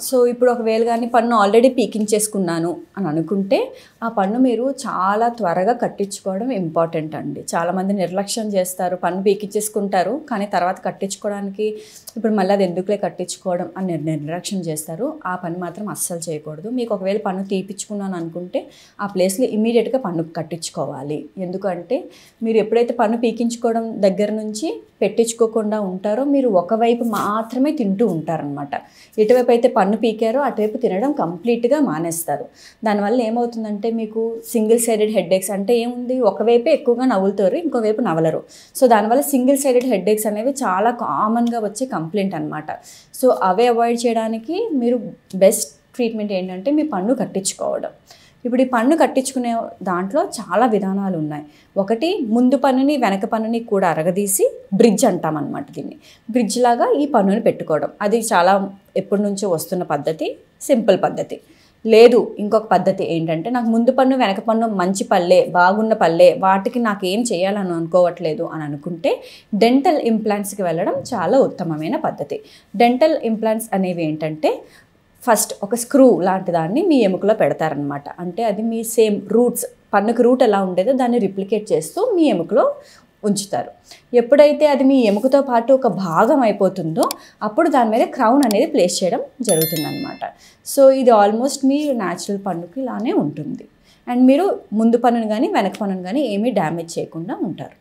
So ఇప్పుడు ఒకవేళ కానీ పన్ను ఆల్రెడీ పీకించేసుకున్నాను అని అనుకుంటే ఆ పన్ను మీరు చాలా త్వరగా కట్టించుకోవడం ఇంపార్టెంట్ అండి. చాలామంది నిర్లక్ష్యం చేస్తారు, పన్ను పీకించేసుకుంటారు కానీ తర్వాత కట్టించుకోవడానికి ఇప్పుడు మళ్ళీ అది ఎందుకులే కట్టించుకోవడం అని నిర్లక్ష్యం చేస్తారు. ఆ పని మాత్రం అస్సలు చేయకూడదు. మీకు ఒకవేళ పన్ను తీపించుకున్నాను అనుకుంటే ఆ ప్లేస్లో ఇమీడియట్గా పన్ను కట్టించుకోవాలి. ఎందుకంటే మీరు ఎప్పుడైతే పన్ను పీకించుకోవడం దగ్గర నుంచి పెట్టించుకోకుండా ఉంటారో మీరు ఒకవైపు మాత్రమే తింటూ ఉంటారనమాట. ఎటువైపు అయితే పన్ను పీకారో అటువైపు తినడం కంప్లీట్గా మానేస్తారు. దానివల్ల ఏమవుతుందంటే మీకు సింగిల్ సైడెడ్ హెడ్ఏక్స్ అంటే ఏముంది, ఒకవైపే ఎక్కువగా నవ్వులుతారు, ఇంకోవైపు నవలరు. సో దానివల్ల సింగిల్ సైడెడ్ హెడ్ఏక్స్ అనేవి చాలా కామన్గా వచ్చే కంప్లైంట్ అనమాట. సో అవే అవాయిడ్ చేయడానికి మీరు బెస్ట్ ట్రీట్మెంట్ ఏంటంటే మీ పన్ను కట్టించుకోవడం. ఇప్పుడు ఈ పన్ను కట్టించుకునే దాంట్లో చాలా విధానాలు ఉన్నాయి. ఒకటి, ముందు పన్నుని వెనక పన్నుని కూడా అరగదీసి బ్రిడ్జ్ అంటాం అనమాట. దీన్ని బ్రిడ్జ్ లాగా ఈ పన్నుని పెట్టుకోవడం, అది చాలా ఎప్పటి నుంచో వస్తున్న పద్ధతి, సింపుల్ పద్ధతి. లేదు ఇంకొక పద్ధతి ఏంటంటే, నాకు ముందు పన్ను వెనక పన్ను మంచి పళ్ళే, బాగున్న పళ్ళే, వాటికి నాకేం చేయాలని అనుకోవట్లేదు అని అనుకుంటే డెంటల్ ఇంప్లాంట్స్కి వెళ్ళడం చాలా ఉత్తమమైన పద్ధతి. డెంటల్ ఇంప్లాంట్స్ అనేవి ఏంటంటే, ఫస్ట్ ఒక స్క్రూ లాంటి దాన్ని మీ ఎముకలో పెడతారనమాట. అంటే అది మీ సేమ్ రూట్స్, పన్నుకు రూట్ ఎలా ఉండేదో దాన్ని రిప్లికేట్ చేస్తూ మీ ఎముకలో ఉంచుతారు. ఎప్పుడైతే అది మీ ఎముకతో పాటు ఒక భాగం అయిపోతుందో అప్పుడు దాని మీద క్రౌన్ అనేది ప్లేస్ చేయడం జరుగుతుందన్నమాట. సో ఇది ఆల్మోస్ట్ మీ న్యాచురల్ పన్నుకి ఇలానే ఉంటుంది. అండ్ మీరు ముందు పన్నును కానీ వెనక పన్నును కానీ ఏమీ డ్యామేజ్ చేయకుండా ఉంటారు.